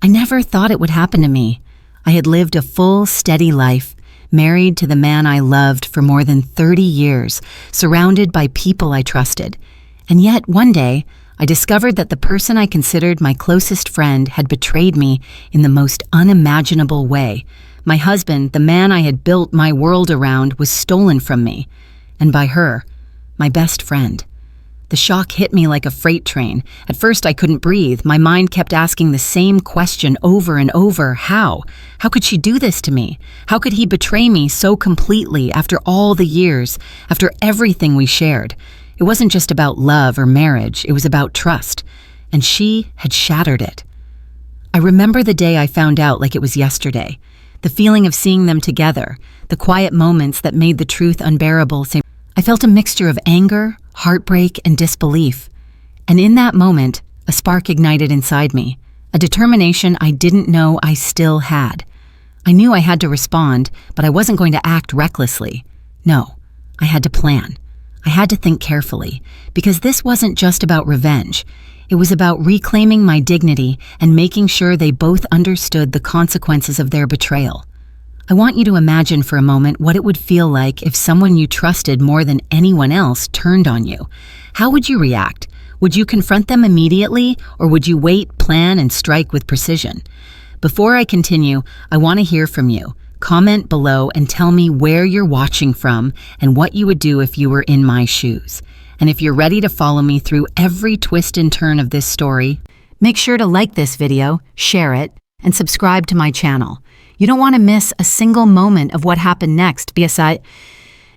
I never thought it would happen to me. I had lived a full, steady life, married to the man I loved for more than 30 years, surrounded by people I trusted. And yet, one day, I discovered that the person I considered my closest friend had betrayed me in the most unimaginable way. My husband, the man I had built my world around, was stolen from me. And by her, my best friend. The shock hit me like a freight train. At first, I couldn't breathe. My mind kept asking the same question over and over. How? How could she do this to me? How could he betray me so completely after all the years, after everything we shared? It wasn't just about love or marriage. It was about trust. And she had shattered it. I remember the day I found out like it was yesterday. The feeling of seeing them together, the quiet moments that made the truth unbearable. I felt a mixture of anger, heartbreak, and disbelief. And in that moment, a spark ignited inside me, a determination I didn't know I still had. I knew I had to respond, but I wasn't going to act recklessly. No, I had to plan. I had to think carefully, because this wasn't just about revenge. It was about reclaiming my dignity and making sure they both understood the consequences of their betrayal. I want you to imagine for a moment what it would feel like if someone you trusted more than anyone else turned on you. How would you react? Would you confront them immediately, or would you wait, plan, and strike with precision? Before I continue, I want to hear from you. Comment below and tell me where you're watching from and what you would do if you were in my shoes. And if you're ready to follow me through every twist and turn of this story, make sure to like this video, share it, and subscribe to my channel. You don't want to miss a single moment of what happened next, because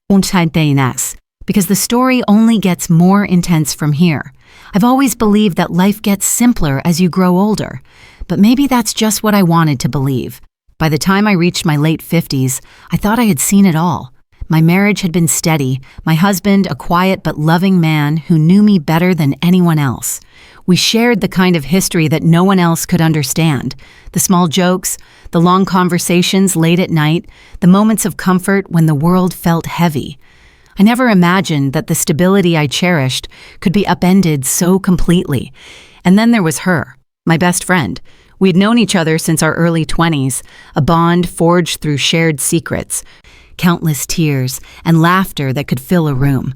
the story only gets more intense from here. I've always believed that life gets simpler as you grow older, but maybe that's just what I wanted to believe. By the time I reached my late 50s, I thought I had seen it all. My marriage had been steady, my husband a quiet but loving man who knew me better than anyone else. We shared the kind of history that no one else could understand. The small jokes, the long conversations late at night, the moments of comfort when the world felt heavy. I never imagined that the stability I cherished could be upended so completely. And then there was her, my best friend. We'd known each other since our early 20s, a bond forged through shared secrets, countless tears, and laughter that could fill a room.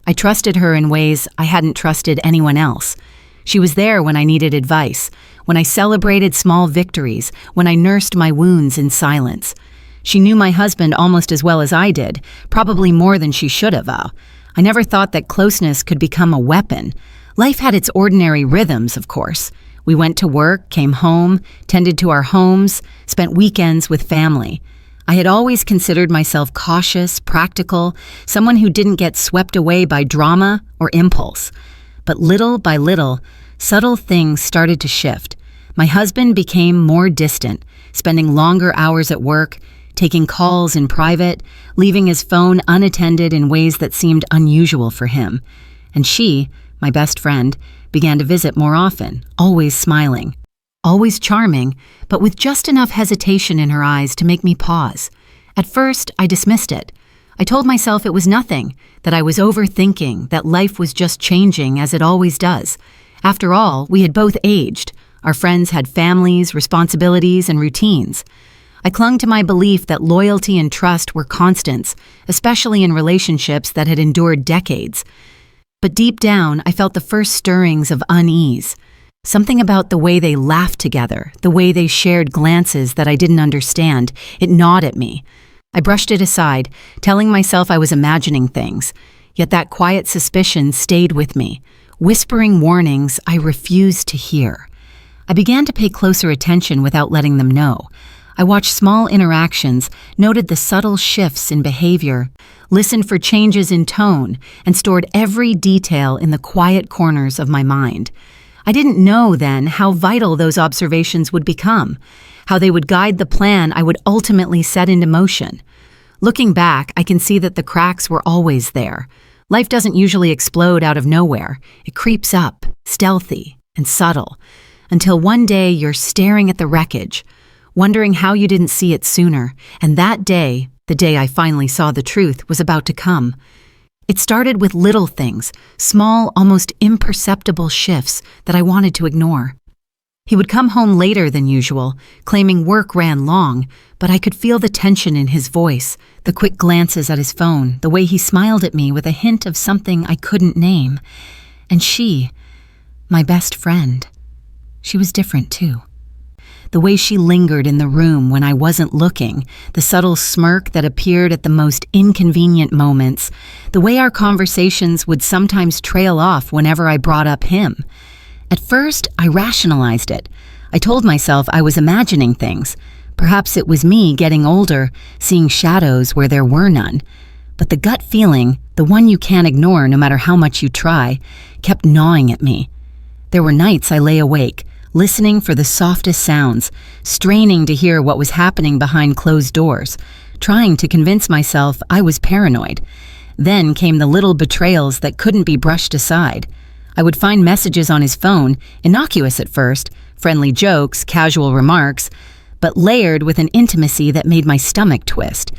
I trusted her in ways I hadn't trusted anyone else. She was there when I needed advice, when I celebrated small victories, when I nursed my wounds in silence. She knew my husband almost as well as I did, probably more than she should have. I never thought that closeness could become a weapon. Life had its ordinary rhythms, of course. We went to work, came home, tended to our homes, spent weekends with family. I had always considered myself cautious, practical, someone who didn't get swept away by drama or impulse. But little by little, subtle things started to shift. My husband became more distant, spending longer hours at work, taking calls in private, leaving his phone unattended in ways that seemed unusual for him. And she, my best friend, began to visit more often, always smiling, always charming, but with just enough hesitation in her eyes to make me pause. At first, I dismissed it. I told myself it was nothing, that I was overthinking, that life was just changing as it always does. After all, we had both aged. Our friends had families, responsibilities, and routines. I clung to my belief that loyalty and trust were constants, especially in relationships that had endured decades. But deep down, I felt the first stirrings of unease. Something about the way they laughed together, the way they shared glances that I didn't understand, it gnawed at me. I brushed it aside, telling myself I was imagining things. Yet that quiet suspicion stayed with me, whispering warnings I refused to hear. I began to pay closer attention without letting them know. I watched small interactions, noted the subtle shifts in behavior, listened for changes in tone, and stored every detail in the quiet corners of my mind. I didn't know then how vital those observations would become, how they would guide the plan I would ultimately set into motion. Looking back, I can see that the cracks were always there. Life doesn't usually explode out of nowhere. It creeps up, stealthy and subtle, until one day you're staring at the wreckage, wondering how you didn't see it sooner, and that day, the day I finally saw the truth, was about to come. It started with little things, small, almost imperceptible shifts that I wanted to ignore. He would come home later than usual, claiming work ran long, but I could feel the tension in his voice, the quick glances at his phone, the way he smiled at me with a hint of something I couldn't name. And she, my best friend, she was different too. The way she lingered in the room when I wasn't looking, the subtle smirk that appeared at the most inconvenient moments, the way our conversations would sometimes trail off whenever I brought up him. At first, I rationalized it. I told myself I was imagining things. Perhaps it was me getting older, seeing shadows where there were none. But the gut feeling, the one you can't ignore no matter how much you try, kept gnawing at me. There were nights I lay awake, listening for the softest sounds, straining to hear what was happening behind closed doors, trying to convince myself I was paranoid. Then came the little betrayals that couldn't be brushed aside. I would find messages on his phone, innocuous at first, friendly jokes, casual remarks, but layered with an intimacy that made my stomach twist.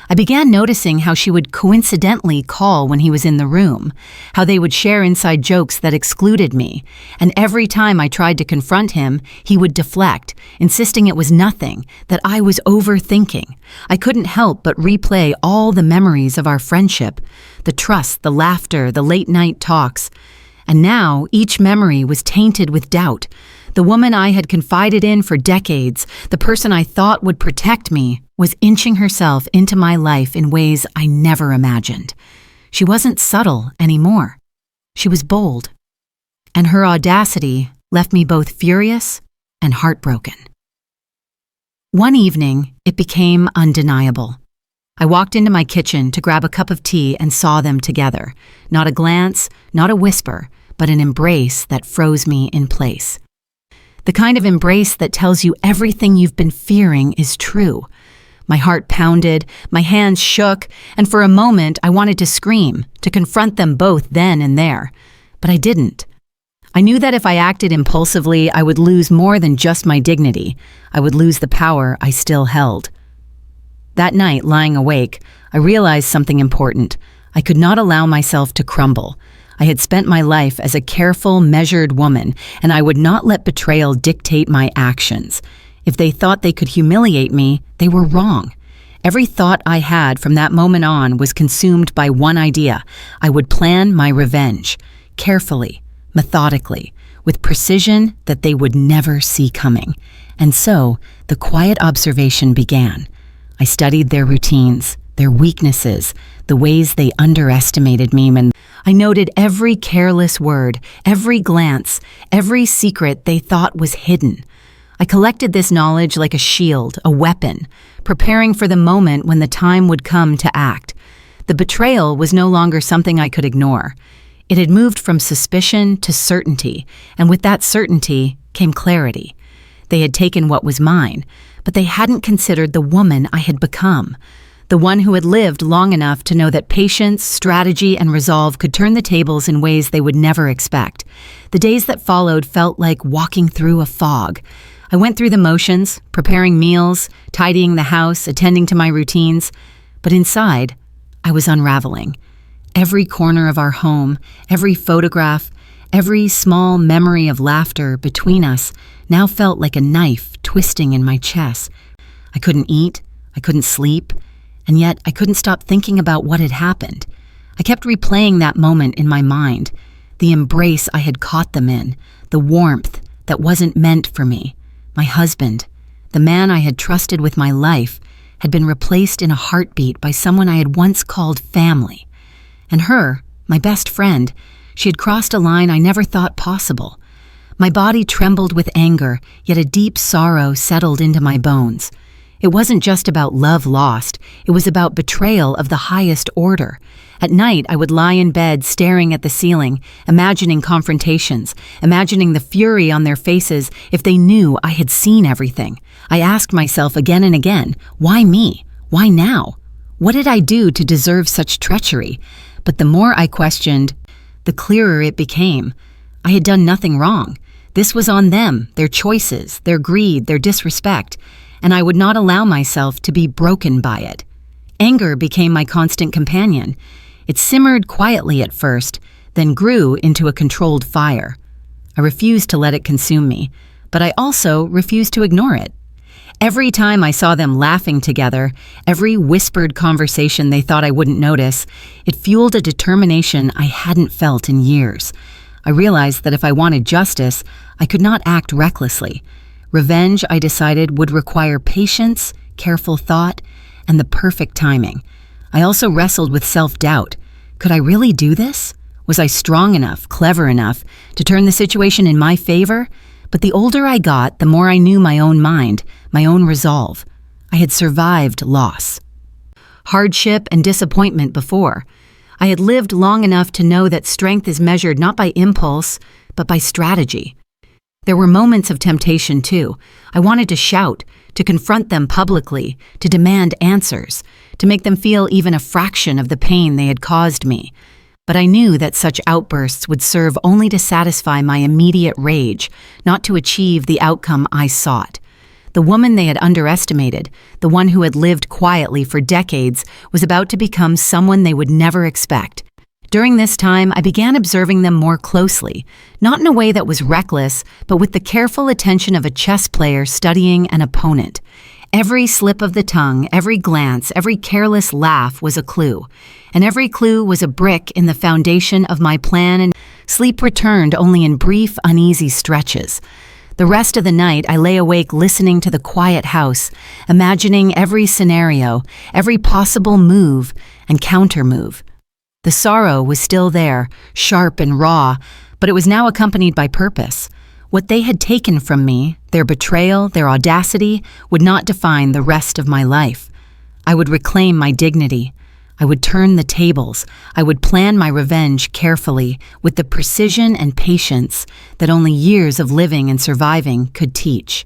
I began noticing how she would coincidentally call when he was in the room, how they would share inside jokes that excluded me, and every time I tried to confront him, he would deflect, insisting it was nothing, that I was overthinking. I couldn't help but replay all the memories of our friendship, the trust, the laughter, the late-night talks. And now each memory was tainted with doubt. The woman I had confided in for decades, the person I thought would protect me, was inching herself into my life in ways I never imagined. She wasn't subtle anymore. She was bold. And her audacity left me both furious and heartbroken. One evening, it became undeniable. I walked into my kitchen to grab a cup of tea and saw them together. Not a glance, not a whisper, but an embrace that froze me in place. The kind of embrace that tells you everything you've been fearing is true. My heart pounded, my hands shook, and for a moment I wanted to scream, to confront them both then and there. But I didn't. I knew that if I acted impulsively, I would lose more than just my dignity. I would lose the power I still held. That night, lying awake, I realized something important. I could not allow myself to crumble. I had spent my life as a careful, measured woman, and I would not let betrayal dictate my actions. If they thought they could humiliate me, they were wrong. Every thought I had from that moment on was consumed by one idea. I would plan my revenge, carefully, methodically, with precision that they would never see coming. And so, the quiet observation began. I studied their routines, their weaknesses, the ways they underestimated me, and I noted every careless word, every glance, every secret they thought was hidden. I collected this knowledge like a shield, a weapon, preparing for the moment when the time would come to act. The betrayal was no longer something I could ignore. It had moved from suspicion to certainty, and with that certainty came clarity. They had taken what was mine, but they hadn't considered the woman I had become. The one who had lived long enough to know that patience, strategy, and resolve could turn the tables in ways they would never expect. The days that followed felt like walking through a fog. I went through the motions, preparing meals, tidying the house, attending to my routines. But inside, I was unraveling. Every corner of our home, every photograph, every small memory of laughter between us now felt like a knife twisting in my chest. I couldn't eat, I couldn't sleep, and yet I couldn't stop thinking about what had happened. I kept replaying that moment in my mind, the embrace I had caught them in, the warmth that wasn't meant for me. My husband, the man I had trusted with my life, had been replaced in a heartbeat by someone I had once called family. And her, my best friend, she had crossed a line I never thought possible. My body trembled with anger, yet a deep sorrow settled into my bones. It wasn't just about love lost, it was about betrayal of the highest order. At night, I would lie in bed staring at the ceiling, imagining confrontations, imagining the fury on their faces if they knew I had seen everything. I asked myself again and again, why me? Why now? What did I do to deserve such treachery? But the more I questioned, the clearer it became. I had done nothing wrong. This was on them, their choices, their greed, their disrespect, and I would not allow myself to be broken by it. Anger became my constant companion. It simmered quietly at first, then grew into a controlled fire. I refused to let it consume me. but I also refused to ignore it. Every time I saw them laughing together, every whispered conversation they thought I wouldn't notice, it fueled a determination I hadn't felt in years. I realized that if I wanted justice, I could not act recklessly. Revenge, I decided, would require patience, careful thought, and the perfect timing. I also wrestled with self-doubt. Could I really do this? Was I strong enough, clever enough, to turn the situation in my favor? But the older I got, the more I knew my own mind, my own resolve. I had survived loss, hardship, and disappointment before. I had lived long enough to know that strength is measured not by impulse, but by strategy. There were moments of temptation, too. I wanted to shout, to confront them publicly, to demand answers, to make them feel even a fraction of the pain they had caused me. But I knew that such outbursts would serve only to satisfy my immediate rage, not to achieve the outcome I sought. The woman they had underestimated, the one who had lived quietly for decades, was about to become someone they would never expect. During this time, I began observing them more closely, not in a way that was reckless, but with the careful attention of a chess player studying an opponent. Every slip of the tongue, every glance, every careless laugh was a clue, and every clue was a brick in the foundation of my plan, and sleep returned only in brief, uneasy stretches. The rest of the night, I lay awake listening to the quiet house, imagining every scenario, every possible move and counter-move. The sorrow was still there, sharp and raw, but it was now accompanied by purpose. What they had taken from me, their betrayal, their audacity, would not define the rest of my life. I would reclaim my dignity. I would turn the tables. I would plan my revenge carefully, with the precision and patience that only years of living and surviving could teach.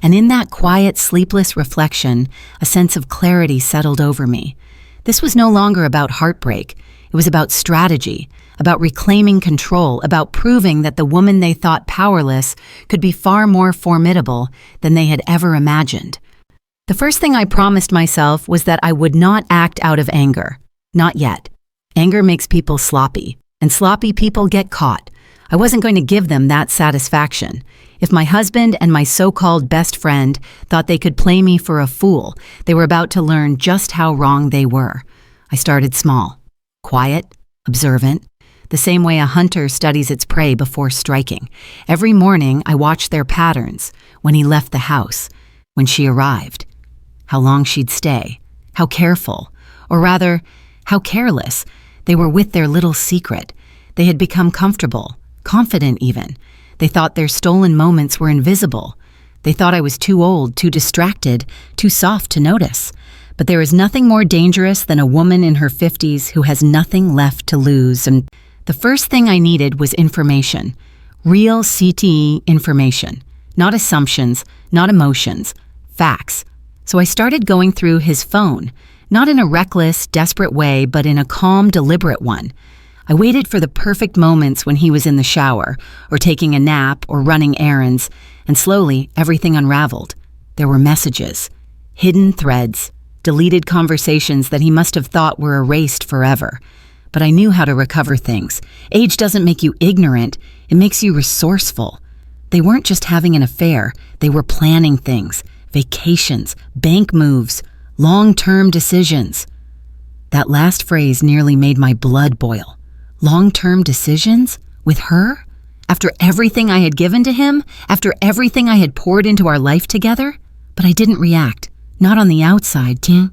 And in that quiet, sleepless reflection, a sense of clarity settled over me. This was no longer about heartbreak. It was about strategy, about reclaiming control, about proving that the woman they thought powerless could be far more formidable than they had ever imagined. The first thing I promised myself was that I would not act out of anger. Not yet. Anger makes people sloppy, and sloppy people get caught. I wasn't going to give them that satisfaction. If my husband and my so-called best friend thought they could play me for a fool, they were about to learn just how wrong they were. I started small, quiet, observant, the same way a hunter studies its prey before striking. Every morning, I watched their patterns: when he left the house, when she arrived, how long she'd stay, how careful, or rather, how careless. They were with their little secret. They had become comfortable, confident even. They thought their stolen moments were invisible. They thought I was too old, too distracted, too soft to notice. But there is nothing more dangerous than a woman in her 50s who has nothing left to lose. And the first thing I needed was information. Real CTE information. Not assumptions, not emotions. Facts. So I started going through his phone. Not in a reckless, desperate way, but in a calm, deliberate one. I waited for the perfect moments when he was in the shower, or taking a nap, or running errands, and slowly everything unraveled. There were messages, hidden threads, deleted conversations that he must have thought were erased forever. But I knew how to recover things. Age doesn't make you ignorant, it makes you resourceful. They weren't just having an affair, they were planning things, vacations, bank moves, long-term decisions. That last phrase nearly made my blood boil. Long-term decisions? With her? After everything I had given to him? After everything I had poured into our life together? But I didn't react. Not on the outside, tiens.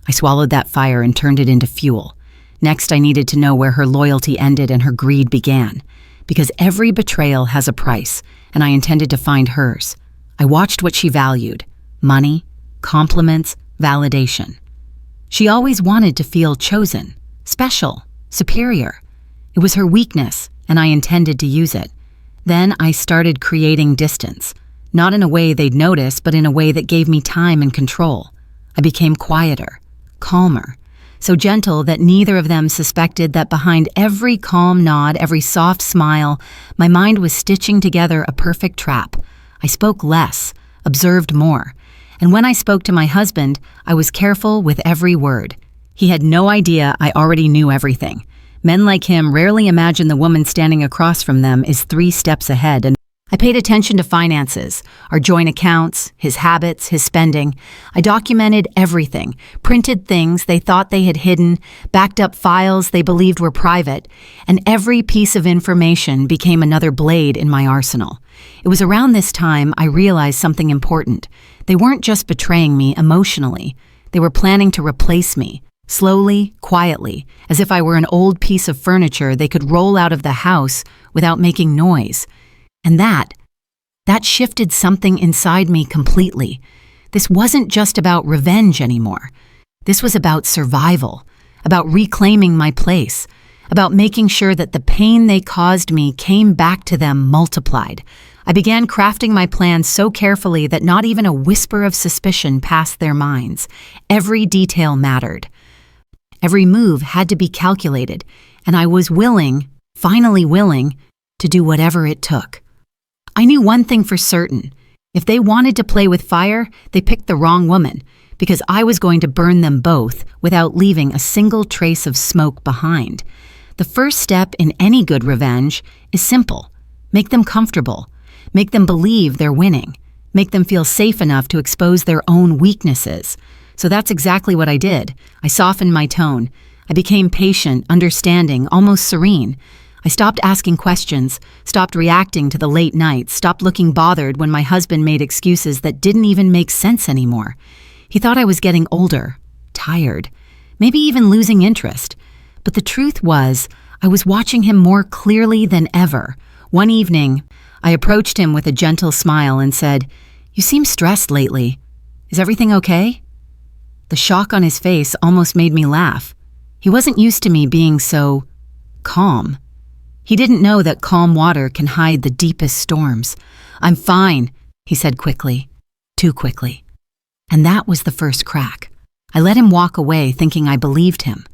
I swallowed that fire and turned it into fuel. Next, I needed to know where her loyalty ended and her greed began. Because every betrayal has a price, and I intended to find hers. I watched what she valued: money, compliments, validation. She always wanted to feel chosen, special, superior. It was her weakness, and I intended to use it. Then I started creating distance, not in a way they'd notice, but in a way that gave me time and control. I became quieter, calmer, so gentle that neither of them suspected that behind every calm nod, every soft smile, my mind was stitching together a perfect trap. I spoke less, observed more. And when I spoke to my husband, I was careful with every word. He had no idea I already knew everything. Men like him rarely imagine the woman standing across from them is 3 steps ahead, and I paid attention to finances, our joint accounts, his habits, his spending. I documented everything, printed things they thought they had hidden, backed up files they believed were private, and every piece of information became another blade in my arsenal. It was around this time I realized something important. They weren't just betraying me emotionally. They were planning to replace me, slowly, quietly, as if I were an old piece of furniture they could roll out of the house without making noise. And that shifted something inside me completely. This wasn't just about revenge anymore. This was about survival, about reclaiming my place, about making sure that the pain they caused me came back to them multiplied. I began crafting my plan so carefully that not even a whisper of suspicion passed their minds. Every detail mattered. Every move had to be calculated, and I was willing, finally willing, to do whatever it took. I knew one thing for certain. If they wanted to play with fire, they picked the wrong woman, because I was going to burn them both without leaving a single trace of smoke behind. The first step in any good revenge is simple. Make them comfortable. Make them believe they're winning. Make them feel safe enough to expose their own weaknesses. So that's exactly what I did. I softened my tone. I became patient, understanding, almost serene. I stopped asking questions, stopped reacting to the late nights, stopped looking bothered when my husband made excuses that didn't even make sense anymore. He thought I was getting older, tired, maybe even losing interest. But the truth was, I was watching him more clearly than ever. One evening, I approached him with a gentle smile and said, "You seem stressed lately. Is everything okay?" The shock on his face almost made me laugh. He wasn't used to me being so calm. He didn't know that calm water can hide the deepest storms. "I'm fine," he said quickly, too quickly. And that was the first crack. I let him walk away thinking I believed him.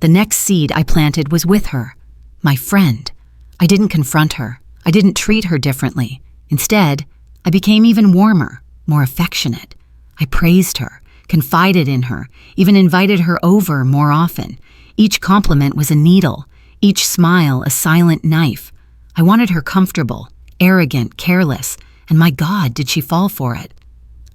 The next seed I planted was with her, my friend. I didn't confront her. I didn't treat her differently. Instead, I became even warmer, more affectionate. I praised her, confided in her, even invited her over more often. Each compliment was a needle. Each smile a silent knife. I wanted her comfortable, arrogant, careless, and my God, did she fall for it.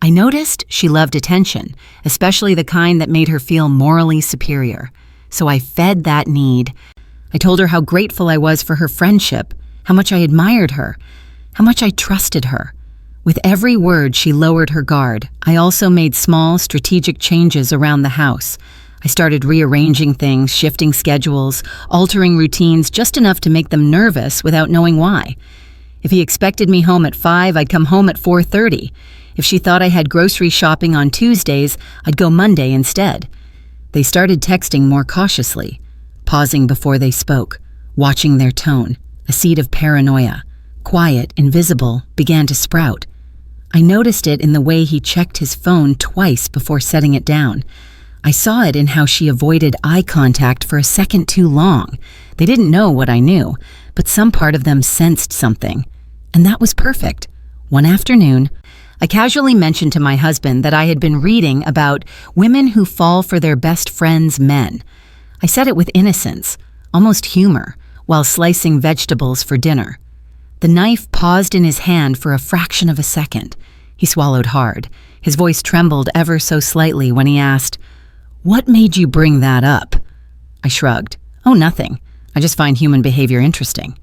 I noticed she loved attention, especially the kind that made her feel morally superior. So I fed that need. I told her how grateful I was for her friendship, how much I admired her, how much I trusted her. With every word, she lowered her guard. I also made small, strategic changes around the house. I started rearranging things, shifting schedules, altering routines just enough to make them nervous without knowing why. If he expected me home at 5, I'd come home at 4:30. If she thought I had grocery shopping on Tuesdays, I'd go Monday instead. They started texting more cautiously, pausing before they spoke, watching their tone. A seed of paranoia, quiet, invisible, began to sprout. I noticed it in the way he checked his phone twice before setting it down. I saw it in how she avoided eye contact for a second too long. They didn't know what I knew, but some part of them sensed something. And that was perfect. One afternoon, I casually mentioned to my husband that I had been reading about women who fall for their best friends' men. I said it with innocence, almost humor, while slicing vegetables for dinner. The knife paused in his hand for a fraction of a second. He swallowed hard. His voice trembled ever so slightly when he asked, "What made you bring that up?" I shrugged. "Oh, nothing. I just find human behavior interesting."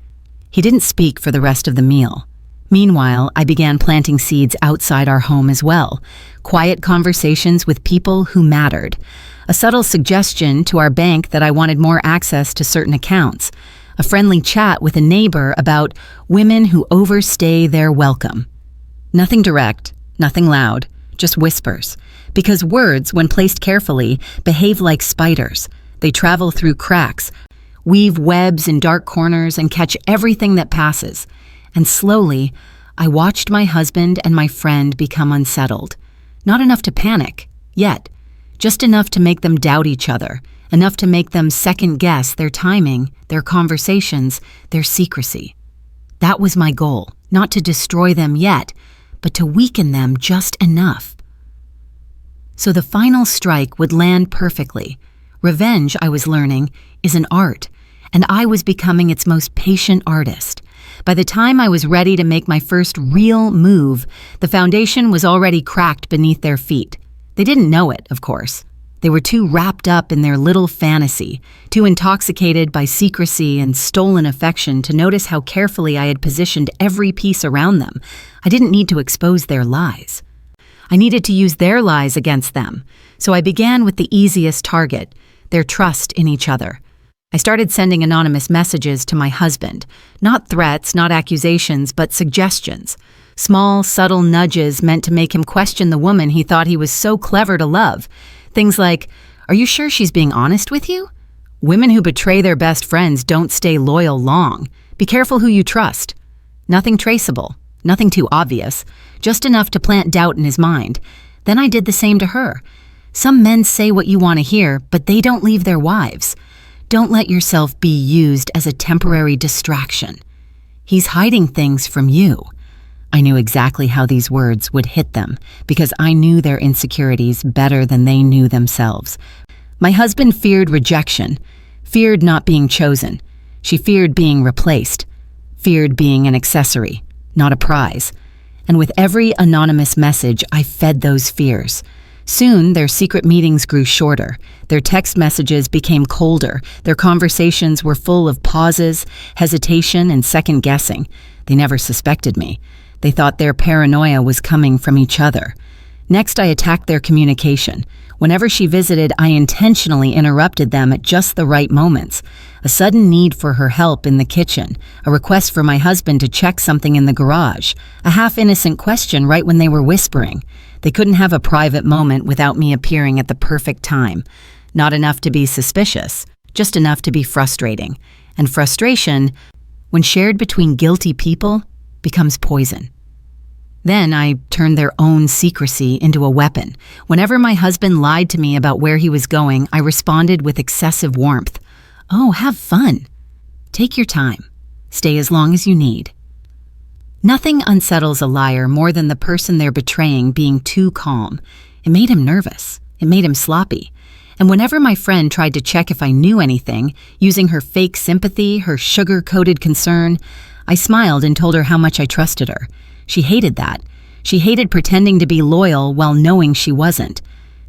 He didn't speak for the rest of the meal. Meanwhile, I began planting seeds outside our home as well. Quiet conversations with people who mattered. A subtle suggestion to our bank that I wanted more access to certain accounts. A friendly chat with a neighbor about women who overstay their welcome. Nothing direct, nothing loud, just whispers. Because words, when placed carefully, behave like spiders. They travel through cracks, weave webs in dark corners, and catch everything that passes. And slowly, I watched my husband and my friend become unsettled. Not enough to panic, yet. Just enough to make them doubt each other. Enough to make them second-guess their timing, their conversations, their secrecy. That was my goal, not to destroy them yet, but to weaken them just enough. So the final strike would land perfectly. Revenge, I was learning, is an art, and I was becoming its most patient artist. By the time I was ready to make my first real move, the foundation was already cracked beneath their feet. They didn't know it, of course. They were too wrapped up in their little fantasy, too intoxicated by secrecy and stolen affection to notice how carefully I had positioned every piece around them. I didn't need to expose their lies. I needed to use their lies against them, so I began with the easiest target, their trust in each other. I started sending anonymous messages to my husband, not threats, not accusations, but suggestions. Small, subtle nudges meant to make him question the woman he thought he was so clever to love. Things like, "Are you sure she's being honest with you? Women who betray their best friends don't stay loyal long. Be careful who you trust." Nothing traceable, nothing too obvious, just enough to plant doubt in his mind. Then I did the same to her. Some men say what you want to hear, but they don't leave their wives. Don't let yourself be used as a temporary distraction. He's hiding things from you. I knew exactly how these words would hit them because I knew their insecurities better than they knew themselves. My husband feared rejection, feared not being chosen. She feared being replaced, feared being an accessory, not a prize. And with every anonymous message, I fed those fears. Soon, their secret meetings grew shorter. Their text messages became colder. Their conversations were full of pauses, hesitation, and second-guessing. They never suspected me. They thought their paranoia was coming from each other. Next, I attacked their communication. Whenever she visited, I intentionally interrupted them at just the right moments. A sudden need for her help in the kitchen, a request for my husband to check something in the garage, a half-innocent question right when they were whispering. They couldn't have a private moment without me appearing at the perfect time. Not enough to be suspicious, just enough to be frustrating. And frustration, when shared between guilty people, becomes poison. Then I turned their own secrecy into a weapon. Whenever my husband lied to me about where he was going, I responded with excessive warmth. "Oh, have fun. Take your time. Stay as long as you need." Nothing unsettles a liar more than the person they're betraying being too calm. It made him nervous. It made him sloppy. And whenever my friend tried to check if I knew anything, using her fake sympathy, her sugar-coated concern, I smiled and told her how much I trusted her. She hated that. She hated pretending to be loyal while knowing she wasn't.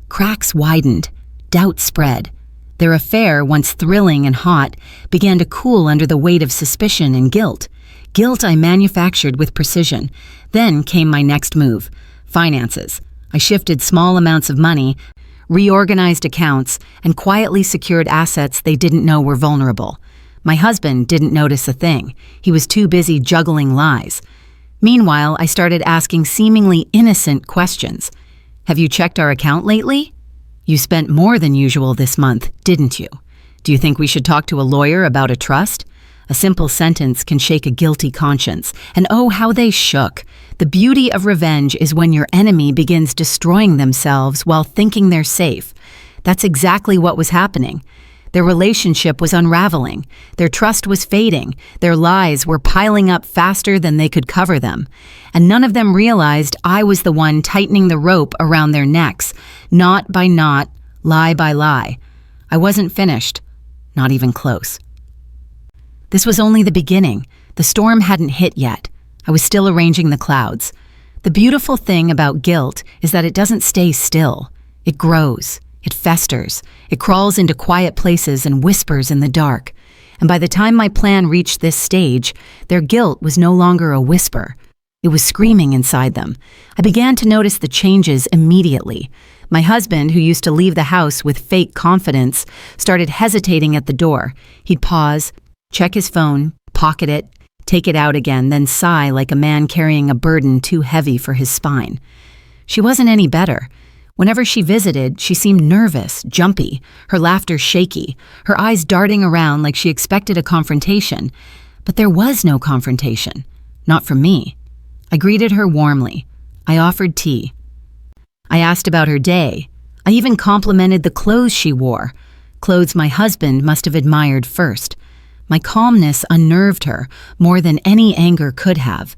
Cracks widened. Doubt spread. Their affair, once thrilling and hot, began to cool under the weight of suspicion and guilt. Guilt I manufactured with precision. Then came my next move, finances. I shifted small amounts of money, reorganized accounts, and quietly secured assets they didn't know were vulnerable. My husband didn't notice a thing. He was too busy juggling lies. Meanwhile, I started asking seemingly innocent questions. "Have you checked our account lately? You spent more than usual this month, didn't you? Do you think we should talk to a lawyer about a trust?" A simple sentence can shake a guilty conscience, and oh, how they shook. The beauty of revenge is when your enemy begins destroying themselves while thinking they're safe. That's exactly what was happening. Their relationship was unraveling. Their trust was fading. Their lies were piling up faster than they could cover them. And none of them realized I was the one tightening the rope around their necks, knot by knot, lie by lie. I wasn't finished, not even close. This was only the beginning. The storm hadn't hit yet. I was still arranging the clouds. The beautiful thing about guilt is that it doesn't stay still. It grows. It festers. It crawls into quiet places and whispers in the dark. And by the time my plan reached this stage, their guilt was no longer a whisper. It was screaming inside them. I began to notice the changes immediately. My husband, who used to leave the house with fake confidence, started hesitating at the door. He'd pause, check his phone, pocket it, take it out again, then sigh like a man carrying a burden too heavy for his spine. She wasn't any better. Whenever she visited, she seemed nervous, jumpy, her laughter shaky, her eyes darting around like she expected a confrontation. But there was no confrontation. Not from me. I greeted her warmly. I offered tea. I asked about her day. I even complimented the clothes she wore, clothes my husband must have admired first. My calmness unnerved her more than any anger could have.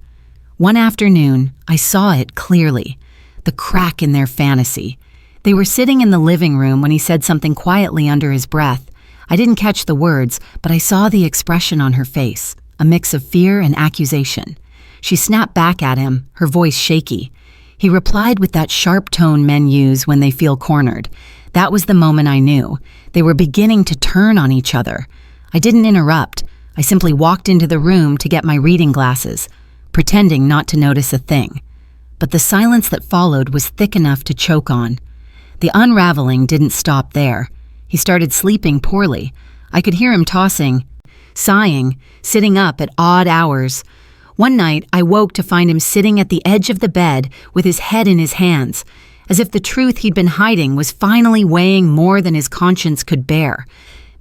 One afternoon, I saw it clearly. The crack in their fantasy. They were sitting in the living room when he said something quietly under his breath. I didn't catch the words, but I saw the expression on her face. a mix of fear and accusation. She snapped back at him, her voice shaky. He replied with that sharp tone men use when they feel cornered. That was the moment I knew. They were beginning to turn on each other. I didn't interrupt. I simply walked into the room to get my reading glasses, pretending not to notice a thing. But the silence that followed was thick enough to choke on. The unraveling didn't stop there. He started sleeping poorly. I could hear him tossing, sighing, sitting up at odd hours. One night, I woke to find him sitting at the edge of the bed with his head in his hands, as if the truth he'd been hiding was finally weighing more than his conscience could bear.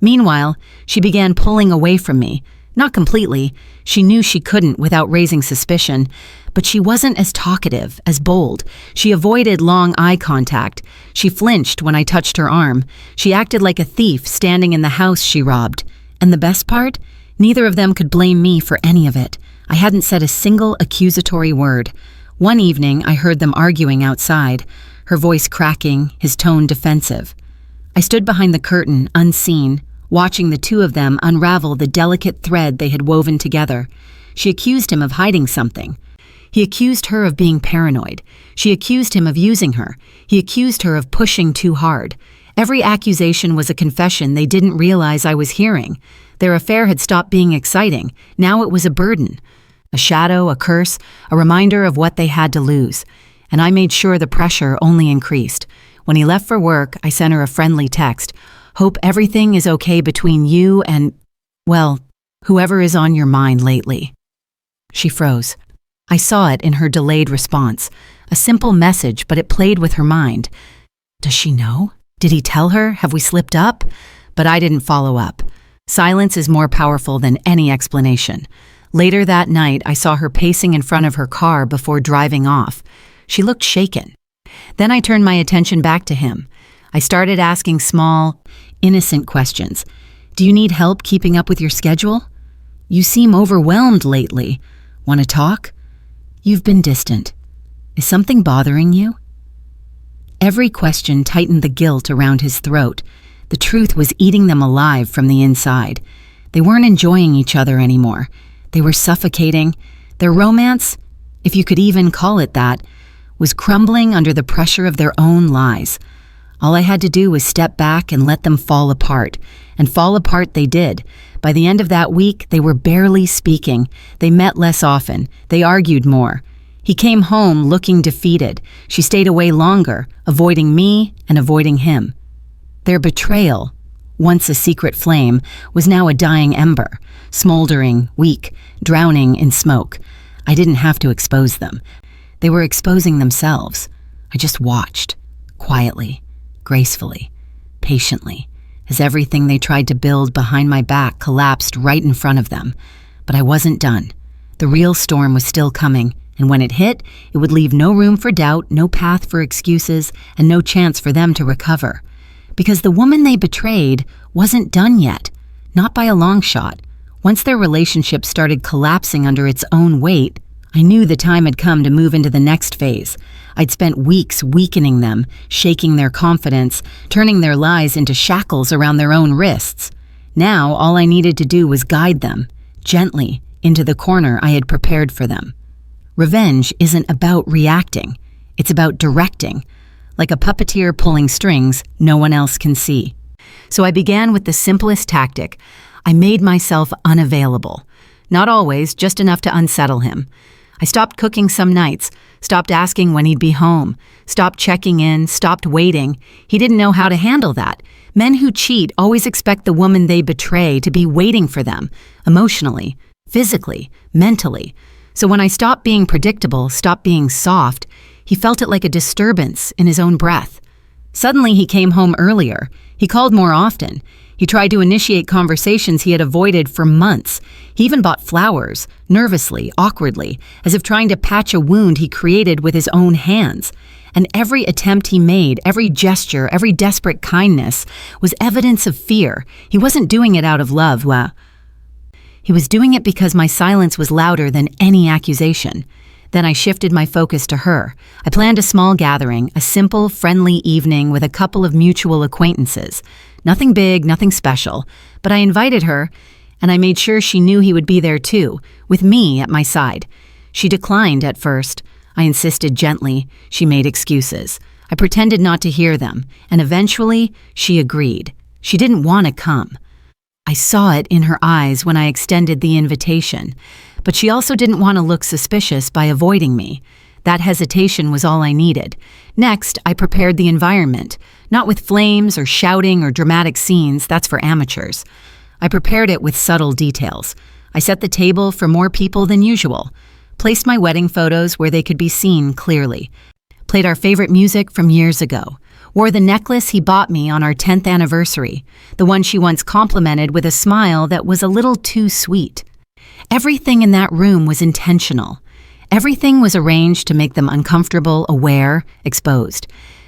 Meanwhile, she began pulling away from me. Not completely. She knew she couldn't without raising suspicion. But she wasn't as talkative, as bold. She avoided long eye contact. She flinched when I touched her arm. She acted like a thief standing in the house she robbed. And the best part? Neither of them could blame me for any of it. I hadn't said a single accusatory word. One evening, I heard them arguing outside, her voice cracking, his tone defensive. I stood behind the curtain, unseen, watching the two of them unravel the delicate thread they had woven together. She accused him of hiding something. He accused her of being paranoid. She accused him of using her. He accused her of pushing too hard. Every accusation was a confession they didn't realize I was hearing. Their affair had stopped being exciting. Now it was a burden. A shadow, a curse, a reminder of what they had to lose. And I made sure the pressure only increased. When he left for work, I sent her a friendly text. Hope everything is okay between you and, well, whoever is on your mind lately. She froze. I saw it in her delayed response. A simple message, but it played with her mind. Does she know? Did he tell her? Have we slipped up? But I didn't follow up. Silence is more powerful than any explanation. Later that night, I saw her pacing in front of her car before driving off. She looked shaken. Then I turned my attention back to him. I started asking small, innocent questions. Do you need help keeping up with your schedule? You seem overwhelmed lately. Want to talk? You've been distant. Is something bothering you? Every question tightened the guilt around his throat. The truth was eating them alive from the inside. They weren't enjoying each other anymore. They were suffocating. Their romance, if you could even call it that, was crumbling under the pressure of their own lies. All I had to do was step back and let them fall apart. And fall apart they did. By the end of that week, they were barely speaking. They met less often. They argued more. He came home looking defeated. She stayed away longer, avoiding me and avoiding him. Their betrayal, once a secret flame, was now a dying ember, smoldering, weak, drowning in smoke. I didn't have to expose them. They were exposing themselves. I just watched, quietly, gracefully, patiently, as everything they tried to build behind my back collapsed right in front of them. But I wasn't done. The real storm was still coming, and when it hit, it would leave no room for doubt, no path for excuses, and no chance for them to recover. Because the woman they betrayed wasn't done yet, not by a long shot. Once their relationship started collapsing under its own weight, I knew the time had come to move into the next phase. I'd spent weeks weakening them, shaking their confidence, turning their lies into shackles around their own wrists. Now, all I needed to do was guide them, gently, into the corner I had prepared for them. Revenge isn't about reacting. It's about directing. Like a puppeteer pulling strings no one else can see. So I began with the simplest tactic. I made myself unavailable. Not always, just enough to unsettle him. I stopped cooking some nights, stopped asking when he'd be home, stopped checking in, stopped waiting. He didn't know how to handle that. Men who cheat always expect the woman they betray to be waiting for them, emotionally, physically, mentally. So when I stopped being predictable, stopped being soft, he felt it like a disturbance in his own breath. Suddenly he came home earlier. He called more often. He tried to initiate conversations he had avoided for months. He even bought flowers, nervously, awkwardly, as if trying to patch a wound he created with his own hands. And every attempt he made, every gesture, every desperate kindness was evidence of fear. He wasn't doing it out of love. He was doing it because my silence was louder than any accusation. Then I shifted my focus to her. I planned a small gathering, a simple, friendly evening with a couple of mutual acquaintances. Nothing big, nothing special, but I invited her, and I made sure she knew he would be there too, with me at my side. She declined at first. I insisted gently. She made excuses. I pretended not to hear them, and eventually she agreed. She didn't want to come. I saw it in her eyes when I extended the invitation, but she also didn't want to look suspicious by avoiding me. That hesitation was all I needed. Next, I prepared the environment, not with flames or shouting or dramatic scenes, that's for amateurs. I prepared it with subtle details. I set the table for more people than usual, placed my wedding photos where they could be seen clearly, played our favorite music from years ago, wore the necklace he bought me on our 10th anniversary, the one she once complimented with a smile that was a little too sweet. Everything in that room was intentional. Everything was arranged to make them uncomfortable, aware, exposed.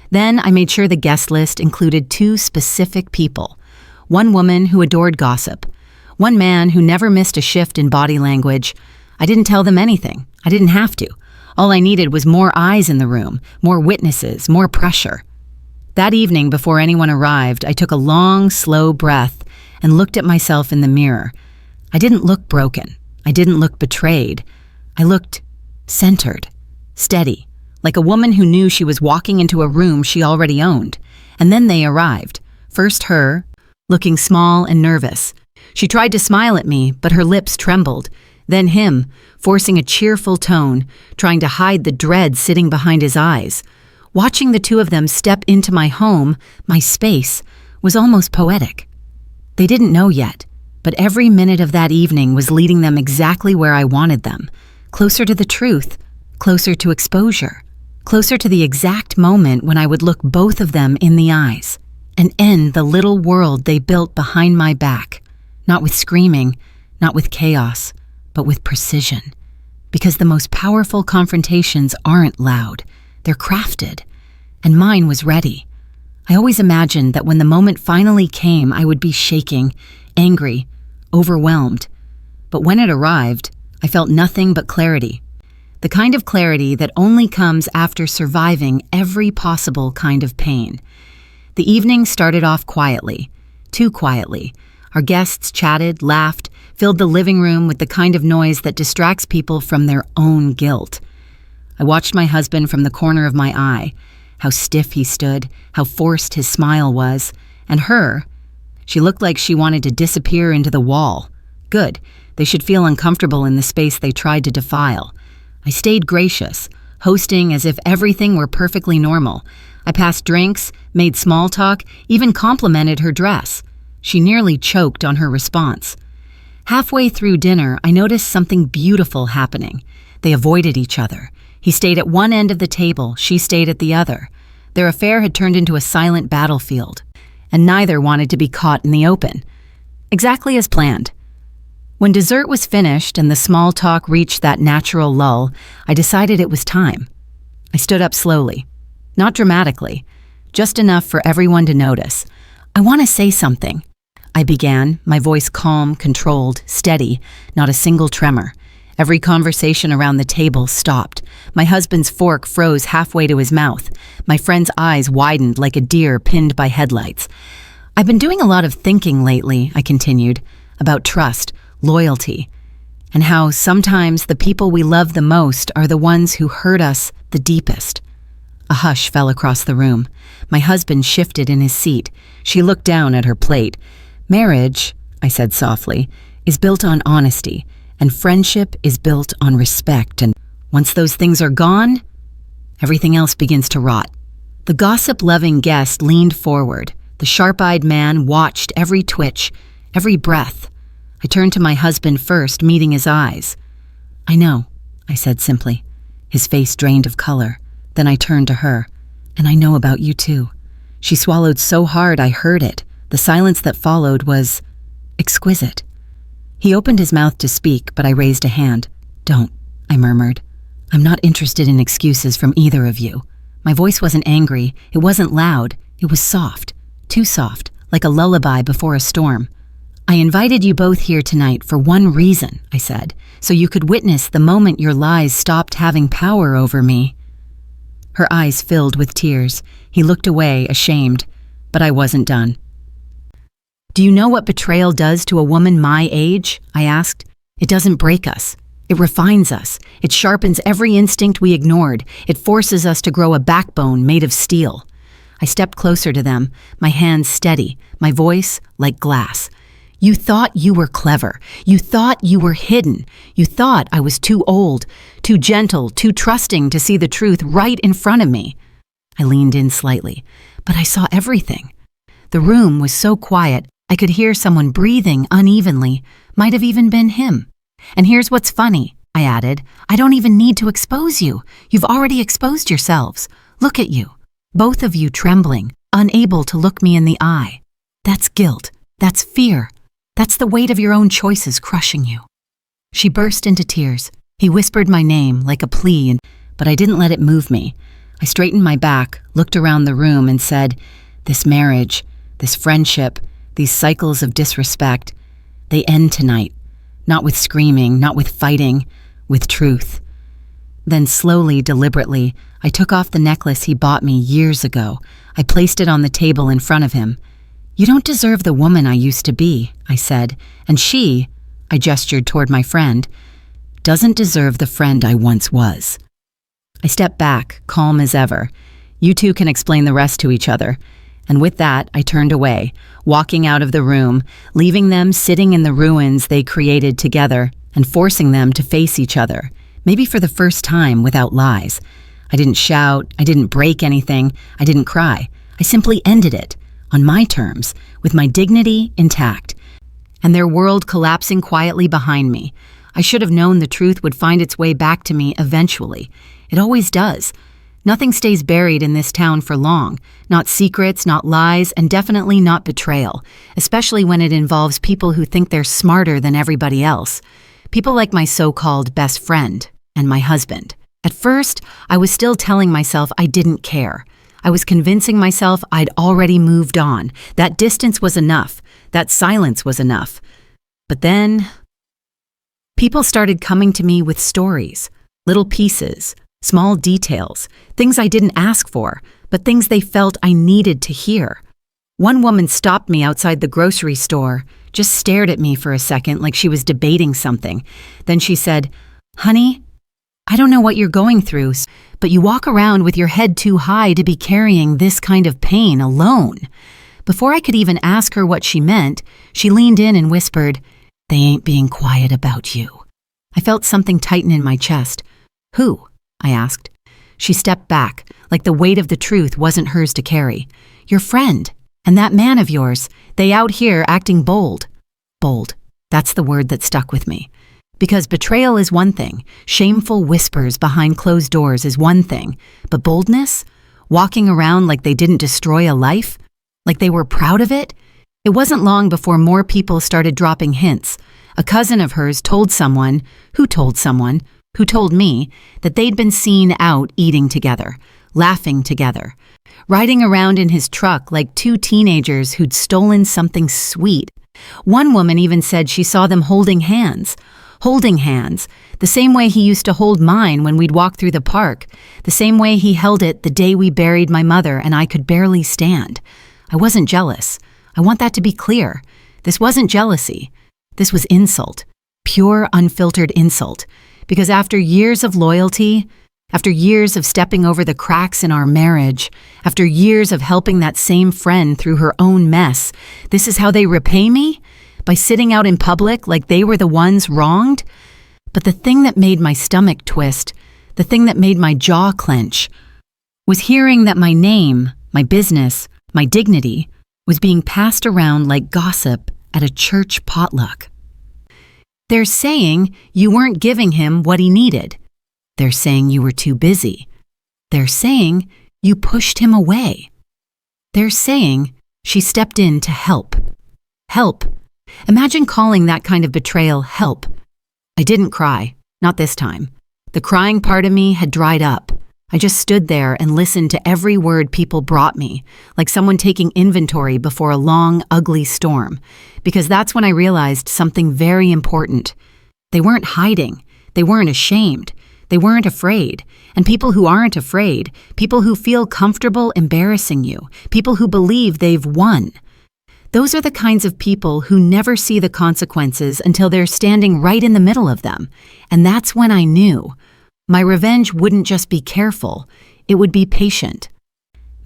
Then I made sure the guest list included 2 specific people. One woman who adored gossip. One man who never missed a shift in body language. I didn't tell them anything. I didn't have to. All I needed was more eyes in the room, more witnesses, more pressure. That evening, before anyone arrived, I took a long, slow breath and looked at myself in the mirror. I didn't look broken. I didn't look betrayed. I looked centered, steady, like a woman who knew she was walking into a room she already owned. And then they arrived. First her, looking small and nervous. She tried to smile at me, but her lips trembled. Then him, forcing a cheerful tone, trying to hide the dread sitting behind his eyes. Watching the 2 of them step into my home, my space, was almost poetic. They didn't know yet, but every minute of that evening was leading them exactly where I wanted them. Closer to the truth, closer to exposure, closer to the exact moment when I would look both of them in the eyes and end the little world they built behind my back, not with screaming, not with chaos, but with precision. Because the most powerful confrontations aren't loud, they're crafted, and mine was ready. I always imagined that when the moment finally came, I would be shaking, angry, overwhelmed. But when it arrived, I felt nothing but clarity. The kind of clarity that only comes after surviving every possible kind of pain. The evening started off quietly, too quietly. Our guests chatted, laughed, filled the living room with the kind of noise that distracts people from their own guilt. I watched my husband from the corner of my eye, how stiff he stood, how forced his smile was, and her, she looked like she wanted to disappear into the wall. Good. They should feel uncomfortable in the space they tried to defile. I stayed gracious, hosting as if everything were perfectly normal. I passed drinks, made small talk, even complimented her dress. She nearly choked on her response. Halfway through dinner, I noticed something beautiful happening. They avoided each other. He stayed at one end of the table, she stayed at the other. Their affair had turned into a silent battlefield, and neither wanted to be caught in the open. Exactly as planned. When dessert was finished and the small talk reached that natural lull, I decided it was time. I stood up slowly, not dramatically, just enough for everyone to notice. I want to say something, I began, my voice calm, controlled, steady, not a single tremor. Every conversation around the table stopped. My husband's fork froze halfway to his mouth. My friend's eyes widened like a deer pinned by headlights. I've been doing a lot of thinking lately, I continued, about trust, loyalty, and how sometimes the people we love the most are the ones who hurt us the deepest. A hush fell across the room. My husband shifted in his seat. She looked down at her plate. Marriage, I said softly, is built on honesty, and friendship is built on respect, and once those things are gone, everything else begins to rot. The gossip-loving guest leaned forward. The sharp-eyed man watched every twitch, every breath. I turned to my husband first, meeting his eyes. I know, I said simply. His face drained of color. Then I turned to her. And I know about you too. She swallowed so hard I heard it. The silence that followed was exquisite. He opened his mouth to speak, but I raised a hand. Don't, I murmured. I'm not interested in excuses from either of you. My voice wasn't angry. It wasn't loud. It was soft. Too soft, like a lullaby before a storm. I invited you both here tonight for one reason, I said, so you could witness the moment your lies stopped having power over me. Her eyes filled with tears. He looked away, ashamed, but I wasn't done. Do you know what betrayal does to a woman my age? I asked. It doesn't break us. It refines us. It sharpens every instinct we ignored. It forces us to grow a backbone made of steel. I stepped closer to them, my hands steady, my voice like glass. You thought you were clever. You thought you were hidden. You thought I was too old, too gentle, too trusting to see the truth right in front of me. I leaned in slightly, but I saw everything. The room was so quiet, I could hear someone breathing unevenly. Might have even been him. And here's what's funny, I added. I don't even need to expose you. You've already exposed yourselves. Look at you. Both of you trembling, unable to look me in the eye. That's guilt. That's fear. That's the weight of your own choices crushing you. She burst into tears. He whispered my name like a plea, but I didn't let it move me. I straightened my back, looked around the room, and said, this marriage, this friendship, these cycles of disrespect, they end tonight. Not with screaming, not with fighting, with truth. Then slowly, deliberately, I took off the necklace he bought me years ago. I placed it on the table in front of him. You don't deserve the woman I used to be, I said, and she, I gestured toward my friend, doesn't deserve the friend I once was. I stepped back, calm as ever. You two can explain the rest to each other. And with that, I turned away, walking out of the room, leaving them sitting in the ruins they created together and forcing them to face each other, maybe for the first time without lies. I didn't shout, I didn't break anything, I didn't cry. I simply ended it, on my terms, with my dignity intact, and their world collapsing quietly behind me. I should have known the truth would find its way back to me eventually. It always does. Nothing stays buried in this town for long. Not secrets, not lies, and definitely not betrayal, especially when it involves people who think they're smarter than everybody else. People like my so-called best friend and my husband. At first, I was still telling myself I didn't care. I was convincing myself I'd already moved on. That distance was enough. That silence was enough. But then, people started coming to me with stories, little pieces, small details, things I didn't ask for, but things they felt I needed to hear. One woman stopped me outside the grocery store, just stared at me for a second like she was debating something. Then she said, "Honey, I don't know what you're going through, but you walk around with your head too high to be carrying this kind of pain alone." Before I could even ask her what she meant, she leaned in and whispered, "They ain't being quiet about you." I felt something tighten in my chest. "Who?" I asked. She stepped back, like the weight of the truth wasn't hers to carry. "Your friend, and that man of yours, they out here acting bold." Bold. That's the word that stuck with me. Because betrayal is one thing, shameful whispers behind closed doors is one thing, but boldness? Walking around like they didn't destroy a life? Like they were proud of it? It wasn't long before more people started dropping hints. A cousin of hers told someone, who told me, that they'd been seen out eating together, laughing together, riding around in his truck like two teenagers who'd stolen something sweet. One woman even said she saw them holding hands, the same way he used to hold mine when we'd walk through the park, the same way he held it the day we buried my mother and I could barely stand. I wasn't jealous. I want that to be clear. This wasn't jealousy. This was insult, pure, unfiltered insult. Because after years of loyalty, after years of stepping over the cracks in our marriage, after years of helping that same friend through her own mess, this is how they repay me? By sitting out in public like they were the ones wronged? But the thing that made my stomach twist, the thing that made my jaw clench, was hearing that my name, my business, my dignity, was being passed around like gossip at a church potluck. They're saying you weren't giving him what he needed. They're saying you were too busy. They're saying you pushed him away. They're saying she stepped in to help. Help. Imagine calling that kind of betrayal help. I didn't cry, not this time. The crying part of me had dried up. I just stood there and listened to every word people brought me, like someone taking inventory before a long, ugly storm. Because that's when I realized something very important. They weren't hiding. They weren't ashamed. They weren't afraid. And people who aren't afraid, people who feel comfortable embarrassing you, people who believe they've won, Those are the kinds of people who never see the consequences until they're standing right in the middle of them. And that's when I knew. My revenge wouldn't just be careful, it would be patient,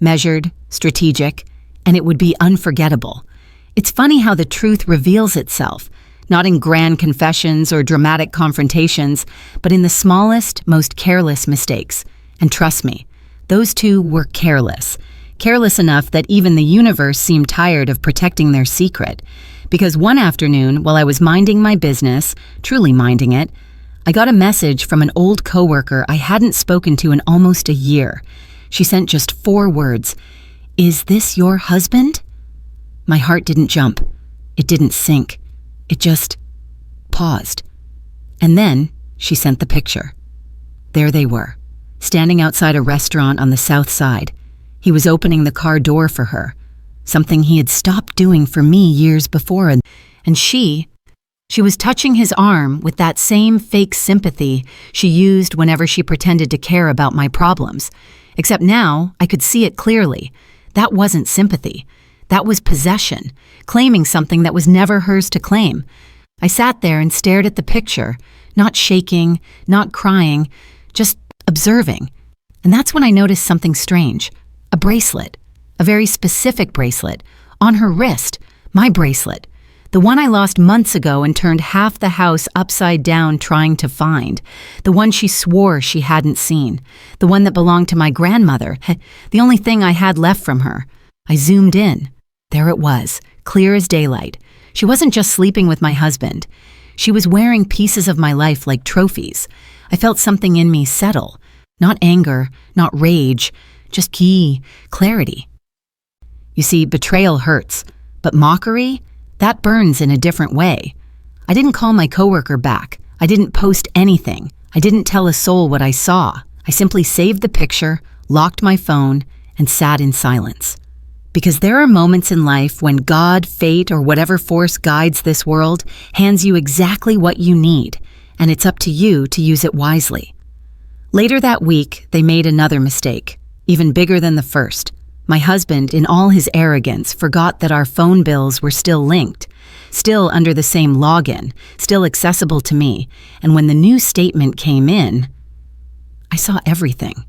measured, strategic, and it would be unforgettable. It's funny how the truth reveals itself, not in grand confessions or dramatic confrontations, but in the smallest, most careless mistakes. And trust me, those two were careless. Careless enough that even the universe seemed tired of protecting their secret. Because one afternoon, while I was minding my business, truly minding it, I got a message from an old coworker I hadn't spoken to in almost a year. She sent just 4 words. "Is this your husband?" My heart didn't jump. It didn't sink. It just paused. And then she sent the picture. There they were, standing outside a restaurant on the south side. He was opening the car door for her, something he had stopped doing for me years before, and she was touching his arm with that same fake sympathy she used whenever she pretended to care about my problems. Except now, I could see it clearly. That wasn't sympathy. That was possession, claiming something that was never hers to claim. I sat there and stared at the picture, not shaking, not crying, just observing. And that's when I noticed something strange. A bracelet, a very specific bracelet, on her wrist, my bracelet. The one I lost months ago and turned half the house upside down trying to find. The one she swore she hadn't seen. The one that belonged to my grandmother. The only thing I had left from her. I zoomed in. There it was, clear as daylight. She wasn't just sleeping with my husband. She was wearing pieces of my life like trophies. I felt something in me settle. Not anger, not rage, just clarity. You see, betrayal hurts, but mockery? That burns in a different way. I didn't call my coworker back. I didn't post anything. I didn't tell a soul what I saw. I simply saved the picture, locked my phone, and sat in silence. Because there are moments in life when God, fate, or whatever force guides this world hands you exactly what you need, and it's up to you to use it wisely. Later that week, they made another mistake, even bigger than the first. My husband, in all his arrogance, forgot that our phone bills were still linked, still under the same login, still accessible to me, and when the new statement came in, I saw everything.